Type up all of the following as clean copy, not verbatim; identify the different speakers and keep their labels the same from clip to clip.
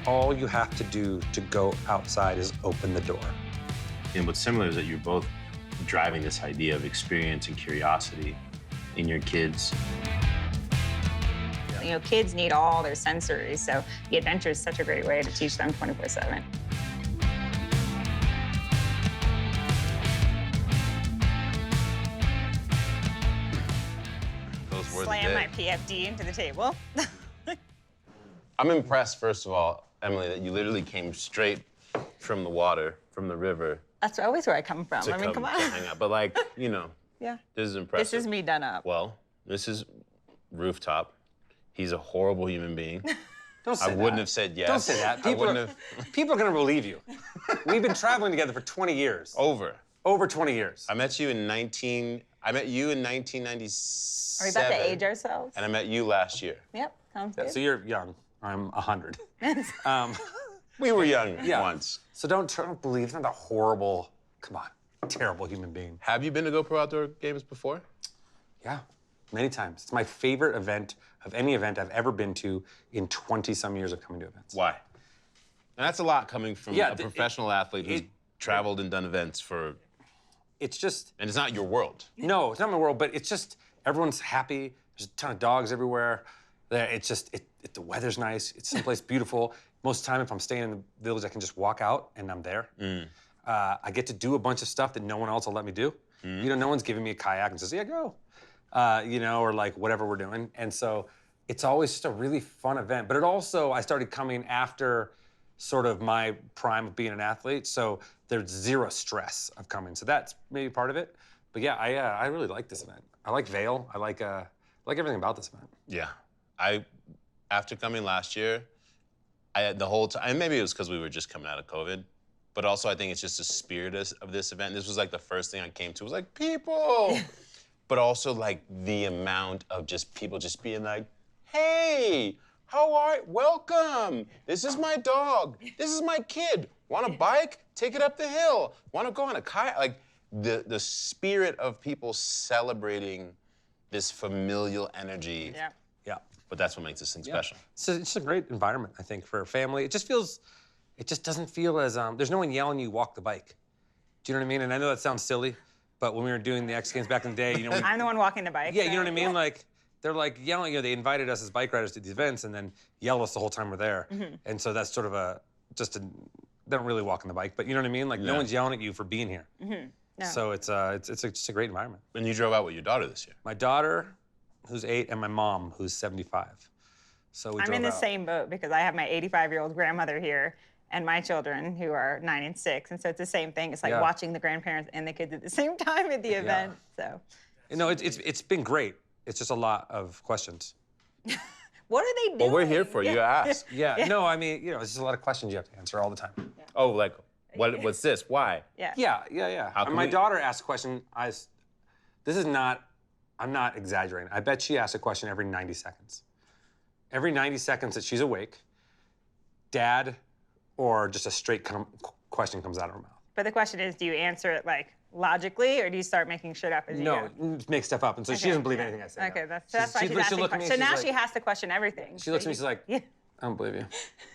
Speaker 1: all you have to do to go outside is open the door.
Speaker 2: And what's similar is that you're both driving this idea of experience and curiosity in your kids.
Speaker 3: You know, kids need all their sensories, so the adventure is such a great way to teach them 24/7.
Speaker 2: Those were
Speaker 3: Slam my PFD into the table.
Speaker 2: I'm impressed, first of all, Emily, that you literally came straight from the water, from the river.
Speaker 3: That's always where I come from.
Speaker 2: To
Speaker 3: I mean, come
Speaker 2: to
Speaker 3: on.
Speaker 2: hang out. But like, you know,
Speaker 3: Yeah.
Speaker 2: this is impressive.
Speaker 3: This is me done up.
Speaker 2: Well, this is Rooftop. He's a horrible human being.
Speaker 1: Don't say
Speaker 2: I
Speaker 1: that.
Speaker 2: wouldn't have said yes.
Speaker 1: Don't say that.
Speaker 2: I wouldn't have.
Speaker 1: People are gonna believe you. We've been traveling together for 20 years.
Speaker 2: Over.
Speaker 1: Over 20 years.
Speaker 2: I met you in 1997.
Speaker 3: Are we about to age ourselves?
Speaker 2: And I met you last year.
Speaker 3: Yep, sounds good.
Speaker 1: So you're young. I'm 100.
Speaker 2: We were young
Speaker 1: Yeah.
Speaker 2: once.
Speaker 1: So don't believe it's not a horrible, come on, terrible human being.
Speaker 2: Have you been to GoPro Outdoor Games before?
Speaker 1: Yeah, many times. It's my favorite event of any event I've ever been to in 20-some years of coming to events.
Speaker 2: Why? And that's a lot coming from
Speaker 1: Yeah,
Speaker 2: a professional athlete who's traveled and done events for,
Speaker 1: It's just,
Speaker 2: and it's not your world.
Speaker 1: no, it's not my world, but it's just, everyone's happy. There's a ton of dogs everywhere. It's just, the weather's nice. It's someplace beautiful. Most of the time, if I'm staying in the village, I can just walk out and I'm there. I get to do a bunch of stuff that no one else will let me do. You know, no one's giving me a kayak and says, yeah, go. You know, or like whatever we're doing. And so it's always just a really fun event. But it also, I started coming after sort of my prime of being an athlete. So there's zero stress of coming. So that's maybe part of it. But yeah, I really like this event. I like Vail. I like everything about this event.
Speaker 2: Yeah. After coming last year, the whole time, and maybe it was because we were just coming out of COVID, but also I think it's just the spirit of this event. This was like the first thing I came to, was like, people! But also like the amount of just people just being like, hey, how are you? Welcome. This is my dog. This is my kid. Want a bike? Take it up the hill. Want to go on a kayak? Like the spirit of people celebrating this familial energy.
Speaker 3: Yeah.
Speaker 1: Yeah.
Speaker 2: But that's what makes this thing special.
Speaker 1: So it's just a great environment, I think, for a family. It just doesn't feel as, there's no one yelling you walk the bike. Do you know what I mean? And I know that sounds silly, but when we were doing the X Games back in the day, you know,
Speaker 3: I'm the one walking the bike.
Speaker 1: yeah,
Speaker 3: so.
Speaker 1: you know what I mean? Like, they're like yelling, you know, they invited us as bike riders to these events and then yell us the whole time we're there. And so that's sort of they don't really walk on the bike, but you know what I mean? Like, no one's yelling at you for being here.
Speaker 3: No.
Speaker 1: So it's just a great environment.
Speaker 2: And you drove out with your daughter this year.
Speaker 1: My daughter, who's 8, and my mom, who's 75. So we
Speaker 3: I'm
Speaker 1: drove
Speaker 3: in the
Speaker 1: out.
Speaker 3: same boat because I have my 85-year-old grandmother here and my children who are 9 and 6. And so it's the same thing. It's like
Speaker 1: Yeah.
Speaker 3: watching the grandparents and the kids at the same time at the event. So
Speaker 1: You know, it's been great. It's just a lot of questions.
Speaker 3: what are they doing?
Speaker 2: Well, we're here for you. Ask.
Speaker 1: Yeah, no, I mean, you know, it's just a lot of questions you have to answer all the time.
Speaker 2: Oh, like, what's this? Why?
Speaker 3: Yeah.
Speaker 1: Yeah.
Speaker 2: How can
Speaker 1: My
Speaker 2: we-
Speaker 1: daughter asked a question. I'm not exaggerating. I bet she asks a question every 90 seconds. Every 90 seconds that she's awake, Dad, or just a straight question comes out of her mouth.
Speaker 3: But the question is, do you answer it like logically or do you start making shit up as you go?
Speaker 1: No, make stuff up. And so she
Speaker 3: Okay,
Speaker 1: doesn't believe
Speaker 3: yeah.
Speaker 1: anything I say.
Speaker 3: Okay,
Speaker 1: now.
Speaker 3: that's why she's asking
Speaker 1: look at me
Speaker 3: questions. So
Speaker 1: and
Speaker 3: now
Speaker 1: she's
Speaker 3: she
Speaker 1: like-
Speaker 3: has to question everything.
Speaker 1: She looks at me, she's like,
Speaker 3: yeah.
Speaker 1: I don't believe you.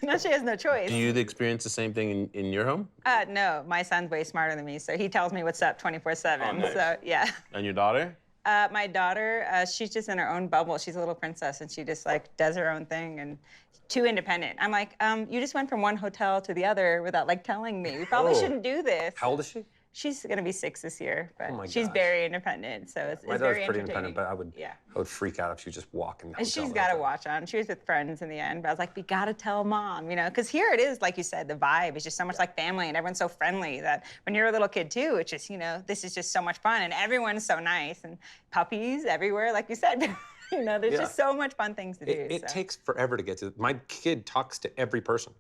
Speaker 3: Now she has no choice.
Speaker 2: Do you experience the same thing in your home?
Speaker 3: No, my son's way smarter than me, so he tells me what's up 24/7.
Speaker 2: Oh, nice.
Speaker 3: So yeah.
Speaker 2: And your daughter?
Speaker 3: My daughter, she's just in her own bubble. She's a little princess, and she just like does her own thing and too independent. I'm like, you just went from one hotel to the other without like telling me. We probably
Speaker 1: Oh.
Speaker 3: shouldn't do this.
Speaker 1: How old is she?
Speaker 3: She's gonna be 6 this year, but
Speaker 1: Oh my
Speaker 3: she's
Speaker 1: gosh.
Speaker 3: very independent. So it's
Speaker 1: My
Speaker 3: very
Speaker 1: daughter's pretty
Speaker 3: entertaining.
Speaker 1: independent, but I would freak out if she was just walking.
Speaker 3: And she's got a watch on. She was with friends in the end, but I was like, we gotta tell Mom, you know, because here it is, like you said, the vibe is just so much like family and everyone's so friendly that when you're a little kid too, it's just, you know, this is just so much fun and everyone's so nice and puppies everywhere, like you said. You know, there's just so much fun things to do.
Speaker 1: It takes forever to get to. My kid talks to every person.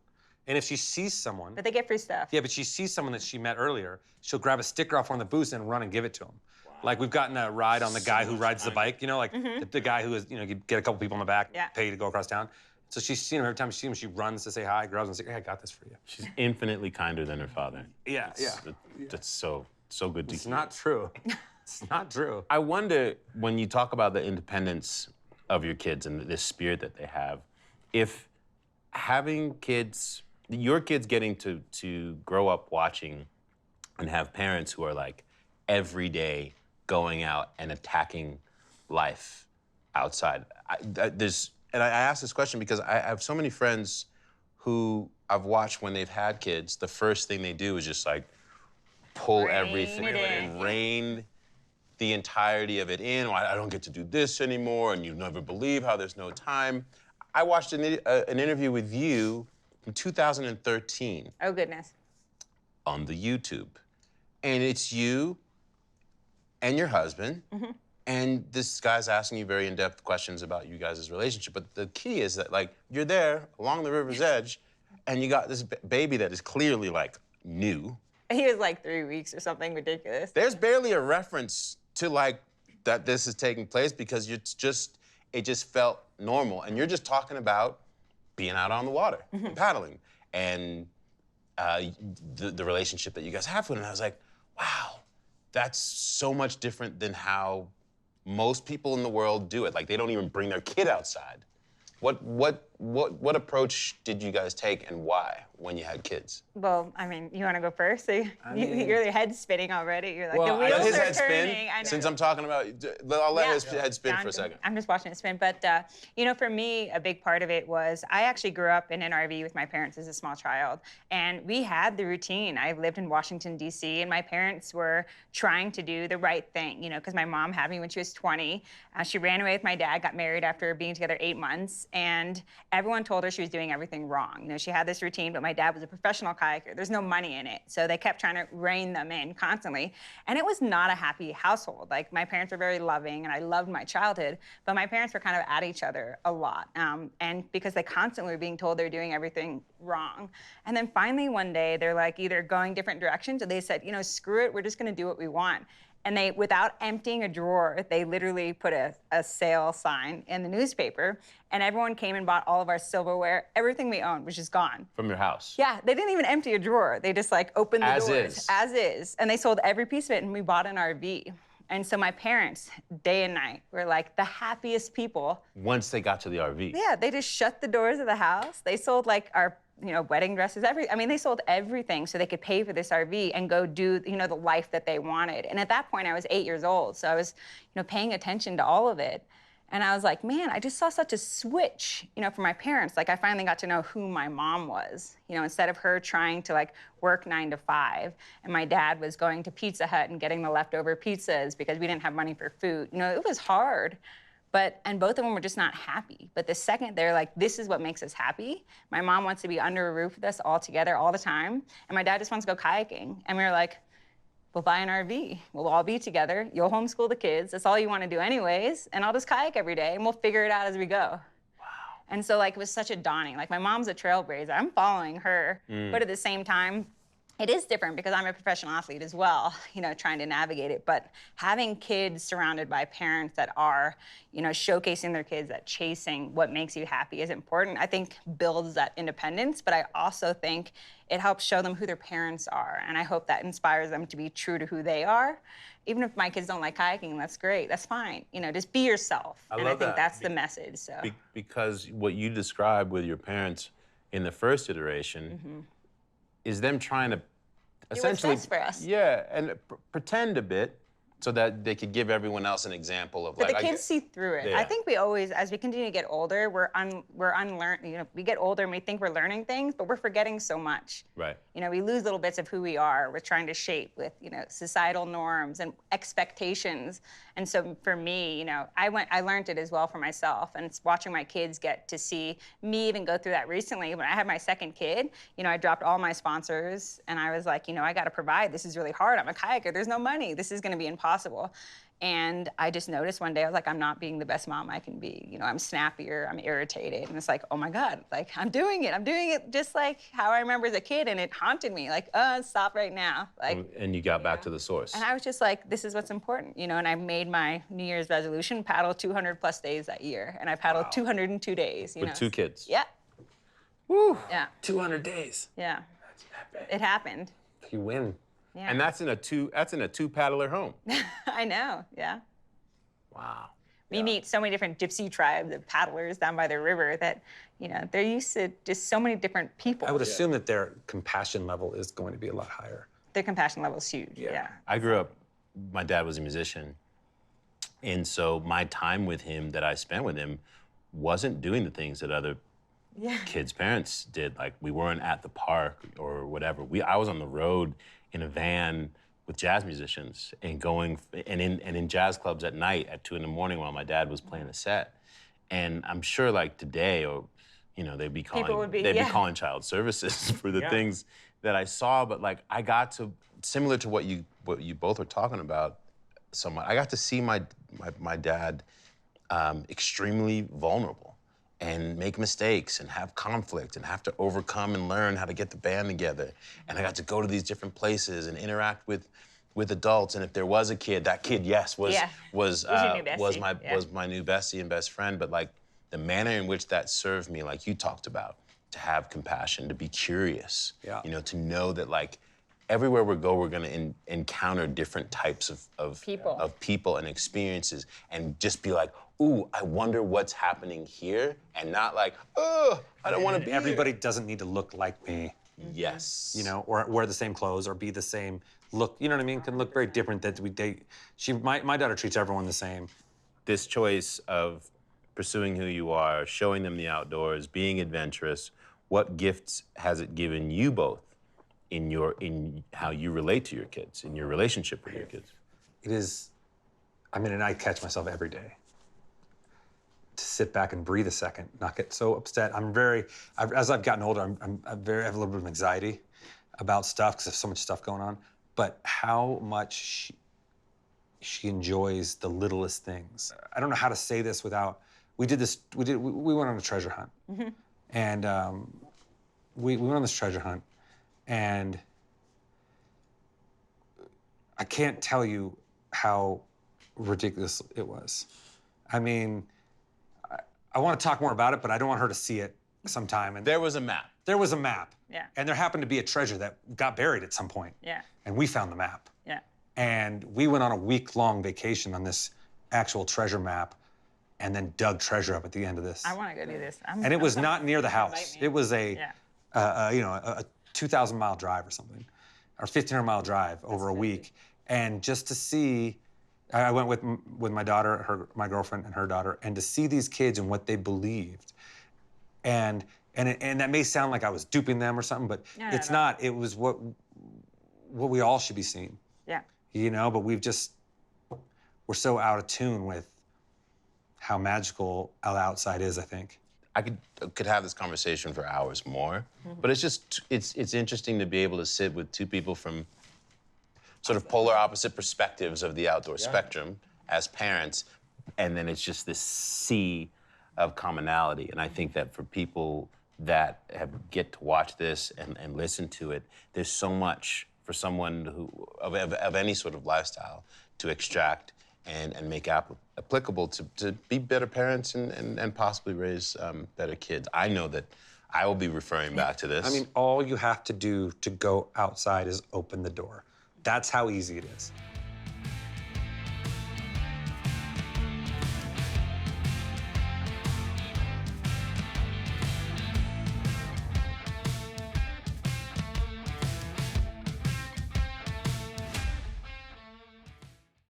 Speaker 1: And if she sees someone,
Speaker 3: But they get free stuff.
Speaker 1: yeah, but she sees someone that she met earlier, she'll grab a sticker off one of the booths and run and give it to him. Like we've gotten a ride on the guy who rides the bike, you know, like the guy who is, you know, you get a couple people in the back, pay to go across town. So she's seen him every time she sees him, she runs to say hi, grabs him and says, hey, I got this for you.
Speaker 2: She's infinitely kinder than her father.
Speaker 1: Yeah.
Speaker 2: That's so good to
Speaker 1: It's
Speaker 2: hear.
Speaker 1: not true. It's not true.
Speaker 2: I wonder, when you talk about the independence of your kids and this spirit that they have, if having kids, your kids getting to grow up watching and have parents who are like every day going out and attacking life outside. And I ask this question because I have so many friends who I've watched when they've had kids, the first thing they do is just like pull everything and rein the entirety of it in. I don't get to do this anymore, and you never believe how there's no time. I watched an interview with you in 2013
Speaker 3: Oh, goodness.
Speaker 2: on the YouTube. And it's you and your husband, and this guy's asking you very in-depth questions about you guys' relationship. But the key is that, like, you're there along the river's edge, and you got this baby that is clearly, like, new.
Speaker 3: He was like 3 weeks or something ridiculous.
Speaker 2: There's barely a reference to, like, that this is taking place because it just felt normal. And you're just talking about being out on the water, and paddling, and the relationship that you guys have with it. And I was like, wow, that's so much different than how most people in the world do it. Like, they don't even bring their kid outside. What approach did you guys take, and why, when you had kids?
Speaker 3: Well, I mean, you want to go first? So your head's spinning already. You're like,
Speaker 1: Well,
Speaker 3: the wheels
Speaker 2: His
Speaker 3: are
Speaker 2: head
Speaker 3: turning.
Speaker 2: spin.
Speaker 3: I know.
Speaker 2: Since I'm talking about, I'll let his head spin
Speaker 3: Yeah,
Speaker 2: for a second.
Speaker 3: I'm just watching it spin. But, you know, for me, a big part of it was I actually grew up in an RV with my parents as a small child. And we had the routine. I lived in Washington, D.C., and my parents were trying to do the right thing, you know, because my mom had me when she was 20. She ran away with my dad, got married after being together 8 months, and everyone told her she was doing everything wrong. You know, she had this routine, but my dad was a professional kayaker. There's no money in it. So they kept trying to rein them in constantly. And it was not a happy household. Like, my parents were very loving, and I loved my childhood, but my parents were kind of at each other a lot. And because they constantly were being told they were doing everything wrong. And then finally one day, they're like either going different directions, or they said, you know, screw it, we're just gonna do what we want. And they, without emptying a drawer, they literally put a sale sign in the newspaper, and everyone came and bought all of our silverware. Everything we owned was just gone.
Speaker 2: From your house?
Speaker 3: Yeah, they didn't even empty a drawer. They just like opened the
Speaker 2: As
Speaker 3: doors.
Speaker 2: is.
Speaker 3: As is. And they sold every piece of it, and we bought an RV. And so my parents, day and night, were like the happiest people.
Speaker 2: Once they got to the RV?
Speaker 3: Yeah, they just shut the doors of the house. They sold like our, you know, wedding dresses, I mean, they sold everything so they could pay for this RV and go do, you know, the life that they wanted. And at that point, I was 8 years old, so I was, you know, paying attention to all of it. And I was like, man, I just saw such a switch, you know, for my parents. Like, I finally got to know who my mom was, you know, instead of her trying to like work 9 to 5, and my dad was going to Pizza Hut and getting the leftover pizzas because we didn't have money for food. You know, it was hard. And both of them were just not happy. But the second they're like, this is what makes us happy. My mom wants to be under a roof with us all together all the time. And my dad just wants to go kayaking. And we were like, we'll buy an RV. We'll all be together. You'll homeschool the kids. That's all you want to do anyways. And I'll just kayak every day, and we'll figure it out as we go. Wow. And so, like, it was such a daunting. Like, my mom's a trailblazer. I'm following her. But at the same time, it is different because I'm a professional athlete as well, you know, trying to navigate it. But having kids surrounded by parents that are, you know, showcasing their kids, that chasing what makes you happy is important. I think builds that independence, but I also think it helps show them who their parents are. And I hope that inspires them to be true to who they are. Even if my kids don't like kayaking, that's great. That's fine. You know, just be yourself. And I think that's the message. So.
Speaker 2: Because what you described with your parents in the first iteration is them trying to essentially,
Speaker 3: what's best for us.
Speaker 2: Yeah, and pretend a bit so that they could give everyone else an example of
Speaker 3: But
Speaker 2: like.
Speaker 3: the kids see through it.
Speaker 2: Yeah.
Speaker 3: I think we always, as we continue to get older, we're unlearned. You know, we get older and we think we're learning things, but we're forgetting so much.
Speaker 2: Right.
Speaker 3: You know, we lose little bits of who we are. We're trying to shape with, you know, societal norms and expectations. And so for me, you know, I learned it as well for myself. And it's watching my kids get to see me even go through that recently. When I had my second kid, you know, I dropped all my sponsors, and I was like, you know, I got to provide. This is really hard. I'm a kayaker. There's no money. This is going to be impossible. And I just noticed one day, I was like, I'm not being the best mom I can be. You know, I'm snappier, I'm irritated. And it's like, oh my God, like, I'm doing it just like how I remember as a kid. And it haunted me, like, stop right now. Like,
Speaker 2: And you got back to the source.
Speaker 3: and I was just like, this is what's important, you know. And I made my New Year's resolution, paddle 200 plus days that year. And I paddled 202 days, you know.
Speaker 2: With 2 kids.
Speaker 3: Yeah.
Speaker 1: Woo!
Speaker 3: Yeah.
Speaker 1: 200 days.
Speaker 3: Yeah.
Speaker 1: That's epic.
Speaker 3: It happened.
Speaker 1: You win.
Speaker 3: Yeah.
Speaker 2: And that's in a two paddler home.
Speaker 3: I know, yeah.
Speaker 1: Wow.
Speaker 3: We meet so many different gypsy tribes of paddlers down by the river that, You know, they're used to just so many different people.
Speaker 1: I would assume that their compassion level is going to be a lot higher.
Speaker 3: Their compassion level is huge. Yeah.
Speaker 2: I grew up, my dad was a musician. And so my time with him that I spent with him wasn't doing the things that other kids' parents did. Like, we weren't at the park or whatever. I was on the road in a van with jazz musicians and going in jazz clubs at night at 2 in the morning while my dad was playing a set. And I'm sure, like, today, or you know, they'd be calling child services for the things that I saw. But like, I got to, similar to what you both were talking about, somewhat, I got to see my dad extremely vulnerable and make mistakes and have conflict and have to overcome and learn how to get the band together. And I got to go to these different places and interact with adults. And if there was a kid, that kid, yes, was my new bestie and best friend. But like, the manner in which that served me, like you talked about, to have compassion, to be curious, you know, to know that like everywhere we go, we're gonna encounter different types of people and experiences, and just be like, ooh, I wonder what's happening here, and not like, oh, I don't want to be
Speaker 1: Everybody doesn't need to look like me.
Speaker 2: Yes.
Speaker 1: You know, or wear the same clothes or be the same look. You know what I mean? Can look very different. That my daughter treats everyone the same.
Speaker 2: This choice of pursuing who you are, showing them the outdoors, being adventurous, what gifts has it given you both in how you relate to your kids, in your relationship with your kids?
Speaker 1: It is, I mean, and I catch myself every day to sit back and breathe a second, not get so upset. As I've gotten older, I have a little bit of anxiety about stuff because there's so much stuff going on, but how much she enjoys the littlest things. I don't know how to say this without, we went on a treasure hunt. And we went on this treasure hunt, and I can't tell you how ridiculous it was. I mean, I want to talk more about it, but I don't want her to see it sometime. And
Speaker 2: there was a map.
Speaker 1: There was a map.
Speaker 3: Yeah.
Speaker 1: And there happened to be a treasure that got buried at some point.
Speaker 3: Yeah.
Speaker 1: And we found the map.
Speaker 3: Yeah.
Speaker 1: And we went on a week-long vacation on this actual treasure map, and then dug treasure up at the end of this.
Speaker 3: I want to go do this.
Speaker 1: And it was not near the house. It was a 2,000-mile drive or something, or 1,500-mile drive over a week. And just to see, I went with my daughter, my girlfriend, and her daughter, and to see these kids and what they believed, and that may sound like I was duping them or something, but it's not. It was what we all should be seeing.
Speaker 3: Yeah.
Speaker 1: You know, but we're so out of tune with how magical the outside is, I think.
Speaker 2: I could have this conversation for hours more, but it's interesting to be able to sit with two people from sort of polar opposite perspectives of the outdoor spectrum as parents, and then it's just this sea of commonality. And I think that for people that get to watch this and listen to it, there's so much for someone of any sort of lifestyle to extract and make applicable to be better parents and possibly raise better kids. I know that I will be referring back to this.
Speaker 1: I mean, all you have to do to go outside is open the door. That's how easy it is.